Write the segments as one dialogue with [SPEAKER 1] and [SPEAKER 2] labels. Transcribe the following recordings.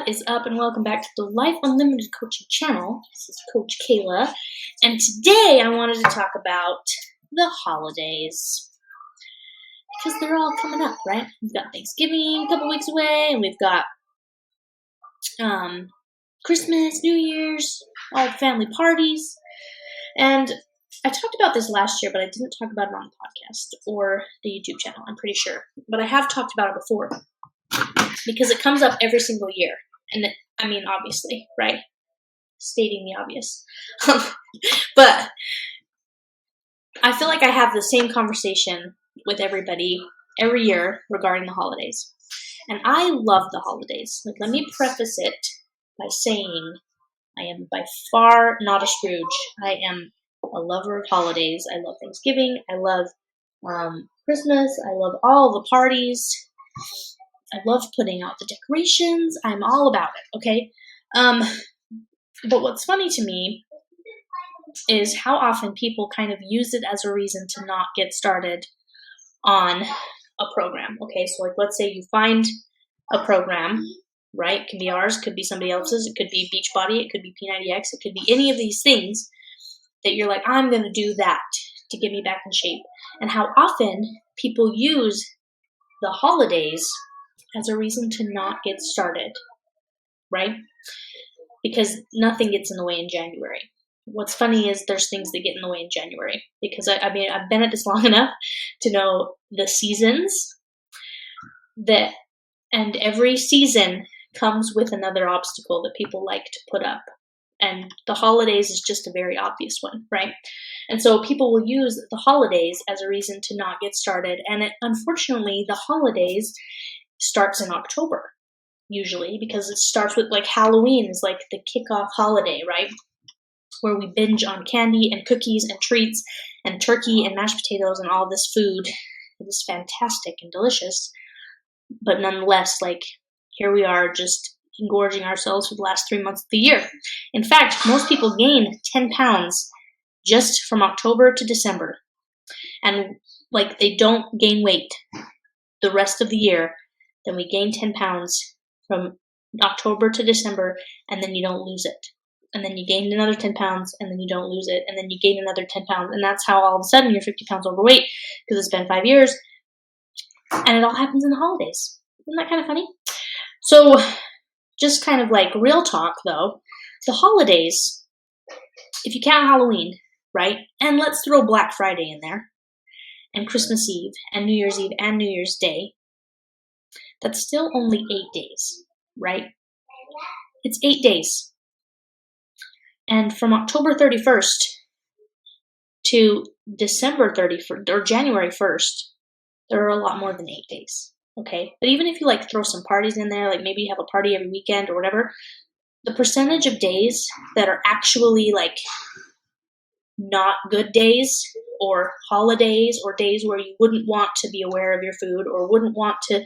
[SPEAKER 1] What is up, and welcome back to the Life Unlimited Coaching channel. This is Coach Kayla, and today I wanted to talk about the holidays because they're all coming up, right? We've got Thanksgiving a couple weeks away, and we've got Christmas, New Year's, all the family parties. And I talked about this last year, but I didn't talk about it on the podcast or the YouTube channel, I'm pretty sure. But I have talked about it before because it comes up every single year. And obviously, right? Stating the obvious. But I feel like I have the same conversation with everybody every year regarding the holidays. And I love the holidays. Let me preface it by saying I am by far not a Scrooge. I am a lover of holidays. I love Thanksgiving. I love Christmas. I love all the parties. I love putting out the decorations. I'm all about it, okay? But what's funny to me is how often people kind of use it as a reason to not get started on a program, okay? So let's say you find a program, right? It can be ours, it could be somebody else's, it could be Beachbody, it could be P90X, it could be any of these things that you're like, I'm going to do that to get me back in shape. And how often people use the holidays as a reason to not get started, right? Because nothing gets in the way in January. What's funny is there's things that get in the way in January because I've been at this long enough to know the seasons and every season comes with another obstacle that people like to put up. And the holidays is just a very obvious one, right? And so people will use the holidays as a reason to not get started. And unfortunately, the holidays starts in October, usually, because it starts with Halloween is like the kickoff holiday, right? Where we binge on candy and cookies and treats and turkey and mashed potatoes and all this food. It is fantastic and delicious. But nonetheless, here we are just engorging ourselves for the last 3 months of the year. In fact, most people gain 10 pounds just from October to December. And they don't gain weight the rest of the year. Then we gain 10 pounds from October to December, and then you don't lose it. And then you gain another 10 pounds, and then you don't lose it. And then you gain another 10 pounds. And that's how all of a sudden you're 50 pounds overweight because it's been 5 years. And it all happens in the holidays. Isn't that kind of funny? So just kind of real talk, though. The holidays, if you count Halloween, right? And let's throw Black Friday in there. And Christmas Eve, and New Year's Eve, and New Year's Day. That's still only 8 days, right? It's 8 days. And from October 31st to December 31st, or January 1st, there are a lot more than 8 days, okay? But even if you throw some parties in there, maybe you have a party every weekend or whatever, the percentage of days that are actually not good days or holidays or days where you wouldn't want to be aware of your food or wouldn't want to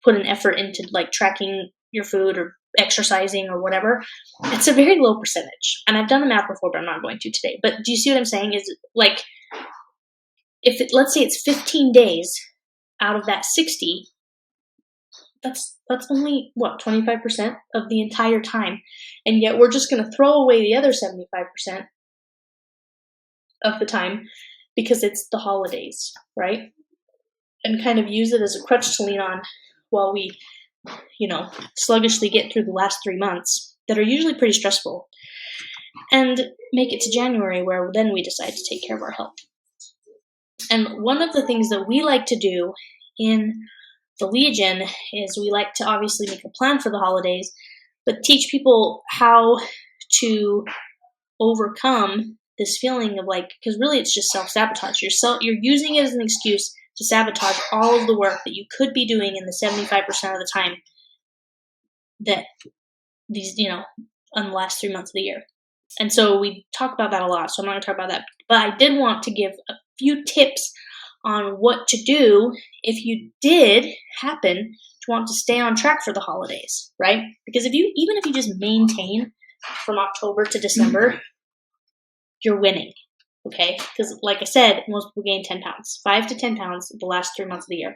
[SPEAKER 1] put an effort into tracking your food or exercising or whatever, it's a very low percentage. And I've done the math before, but I'm not going to today. But do you see what I'm saying? Is let's say it's 15 days out of that 60, that's only 25% of the entire time. And yet we're just going to throw away the other 75% of the time because it's the holidays, right? And kind of use it as a crutch to lean on while we, sluggishly get through the last 3 months that are usually pretty stressful and make it to January where then we decide to take care of our health. And one of the things that we like to do in the Legion is we like to obviously make a plan for the holidays, but teach people how to overcome this feeling of because really it's just self-sabotage. You're using it as an excuse to sabotage all of the work that you could be doing in the 75% of the time that these, on the last 3 months of the year. And so we talk about that a lot, so I'm not going to talk about that. But I did want to give a few tips on what to do if you did happen to want to stay on track for the holidays, right? Because even if you just maintain from October to December, you're winning. Okay, because like I said, most people gain 10 pounds, 5 to 10 pounds the last 3 months of the year.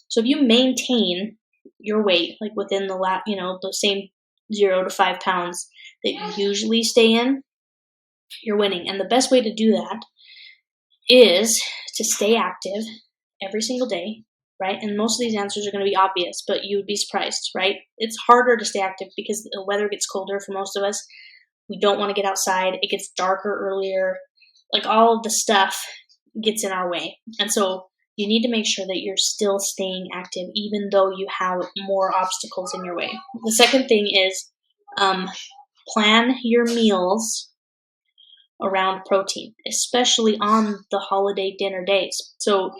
[SPEAKER 1] So if you maintain your weight within the same 0 to 5 pounds that you usually stay in, you're winning. And the best way to do that is to stay active every single day, right? And most of these answers are going to be obvious, but you would be surprised, right? It's harder to stay active because the weather gets colder for most of us. We don't want to get outside. It gets darker earlier. Like, all of the stuff gets in our way. And so you need to make sure that you're still staying active even though you have more obstacles in your way. The second thing is plan your meals around protein, especially on the holiday dinner days. So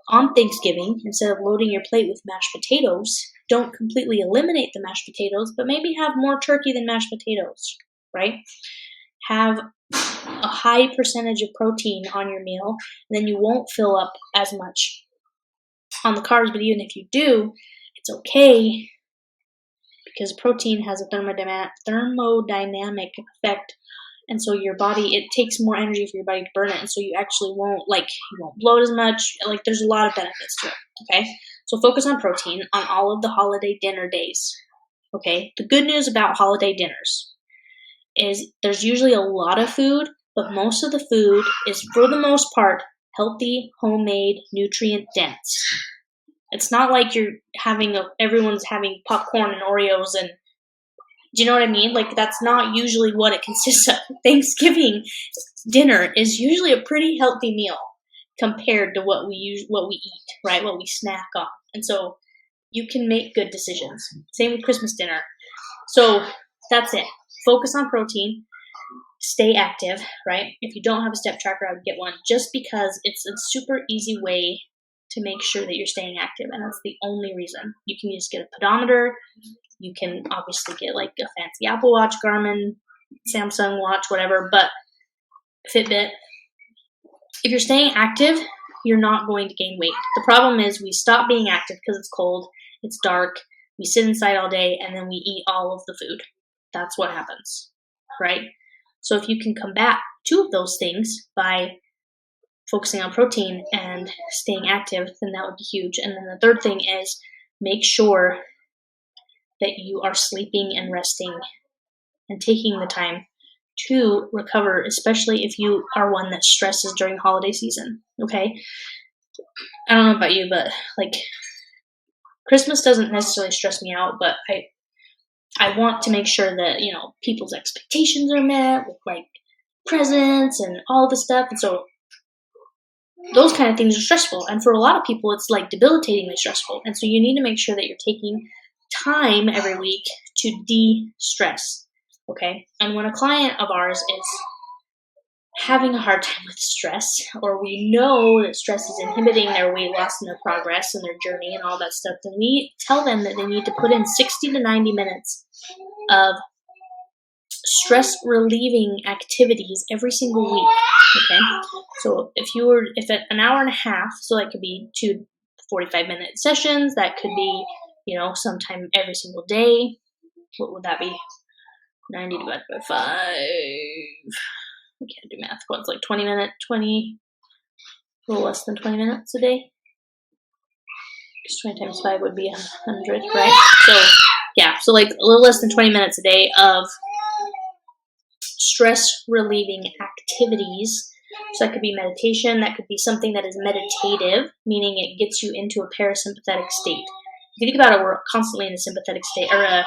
[SPEAKER 1] on Thanksgiving, instead of loading your plate with mashed potatoes, don't completely eliminate the mashed potatoes, but maybe have more turkey than mashed potatoes, right? Have a high percentage of protein on your meal, and then you won't fill up as much on the carbs. But even if you do, it's okay, because protein has a thermodynamic effect, and so your body, it takes more energy for your body to burn it, and so you actually won't bloat as much. Like, there's a lot of benefits to it. Okay, so focus on protein on all of the holiday dinner days. Okay, the good news about holiday dinners is there's usually a lot of food, but most of the food is, for the most part, healthy, homemade, nutrient dense. It's not like everyone's having popcorn and Oreos and, do you know what I mean? Like, that's not usually what it consists of. Thanksgiving dinner is usually a pretty healthy meal compared to what we eat, right? What we snack on. And so you can make good decisions. Same with Christmas dinner. So that's it. Focus on protein. Stay active, right? If you don't have a step tracker, I would get one, just because it's a super easy way to make sure that you're staying active. And that's the only reason. You can just get a pedometer. You can obviously get like a fancy Apple Watch, Garmin, Samsung watch, whatever, but Fitbit. If you're staying active, you're not going to gain weight. The problem is we stop being active because it's cold, it's dark, we sit inside all day, and then we eat all of the food. That's what happens, right? So if you can combat two of those things by focusing on protein and staying active, then that would be huge. And then the third thing is make sure that you are sleeping and resting and taking the time to recover, especially if you are one that stresses during the holiday season, okay? I don't know about you, but like, Christmas doesn't necessarily stress me out, but I want to make sure that, people's expectations are met with like presents and all this stuff. And so those kind of things are stressful. And for a lot of people, it's like debilitatingly stressful. And so you need to make sure that you're taking time every week to de-stress, okay? And when a client of ours is having a hard time with stress, or we know that stress is inhibiting their weight loss and their progress and their journey and all that stuff, then we tell them that they need to put in 60 to 90 minutes of stress relieving activities every single week, okay? So if at an hour and a half, so that could be 2 45-minute sessions, that could be, sometime every single day. What would that be? 90 divided by 5. I can't do math. What's like 20 minutes? A little less than 20 minutes a day? Because 20 times 5 would be 100, right? So, yeah, so like a little less than 20 minutes a day of stress relieving activities. So that could be meditation. That could be something that is meditative, meaning it gets you into a parasympathetic state. If you think about it, we're constantly in a sympathetic state, or a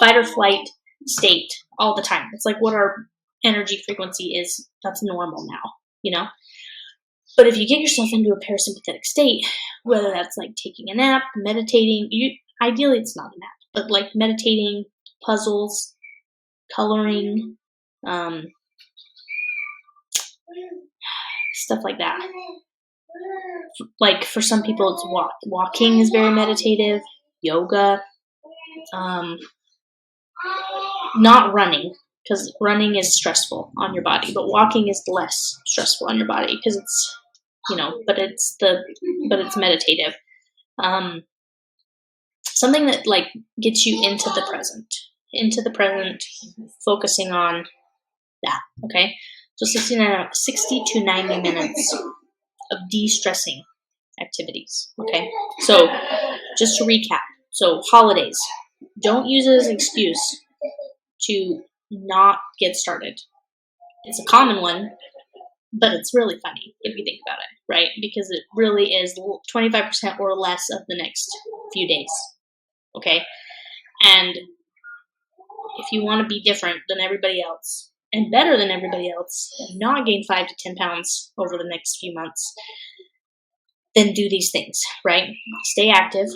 [SPEAKER 1] fight or flight state all the time. It's like what our energy frequency is. That's normal now, But if you get yourself into a parasympathetic state, whether that's like taking a nap, meditating, ideally it's not a nap, but like meditating, puzzles, coloring, stuff like that. Like for some people, it's walking is very meditative, yoga, not running, because running is stressful on your body, but walking is less stressful on your body because it's, but it's meditative. Something that like gets you into the present, focusing on that. Okay. So 60 to 90 minutes of de-stressing activities. Okay. So just to recap. So holidays, don't use it as an excuse to not get started. It's a common one, but it's really funny if you think about it, right? Because it really is 25% or less of the next few days, okay? And if you want to be different than everybody else and better than everybody else and not gain 5 to 10 pounds over the next few months, then do these things, right? Stay active,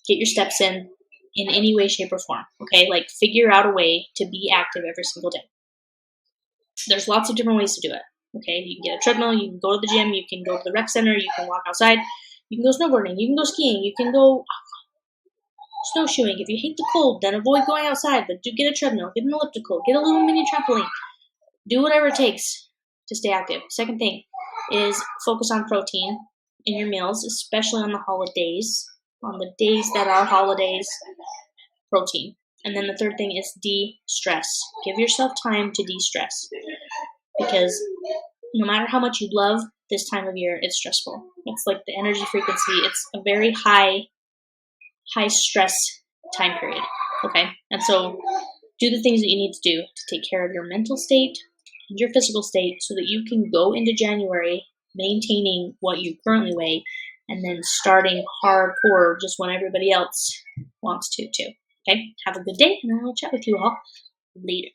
[SPEAKER 1] get your steps in any way, shape, or form, okay? Like figure out a way to be active every single day. There's lots of different ways to do it, okay? You can get a treadmill, you can go to the gym, you can go to the rec center, you can walk outside, you can go snowboarding, you can go skiing, you can go snowshoeing. If you hate the cold, then avoid going outside, but do get a treadmill, get an elliptical, get a little mini trampoline. Do whatever it takes to stay active. Second thing is focus on protein in your meals, especially on the holidays. On the days that are holidays, protein. And then the third thing is de-stress. Give yourself time to de-stress. Because no matter how much you love this time of year, it's stressful. It's like the energy frequency. It's a very high stress time period. Okay? And so do the things that you need to do to take care of your mental state and your physical state so that you can go into January maintaining what you currently weigh and then starting hardcore just when everybody else wants to too. Okay? Have a good day, and I'll chat with you all later.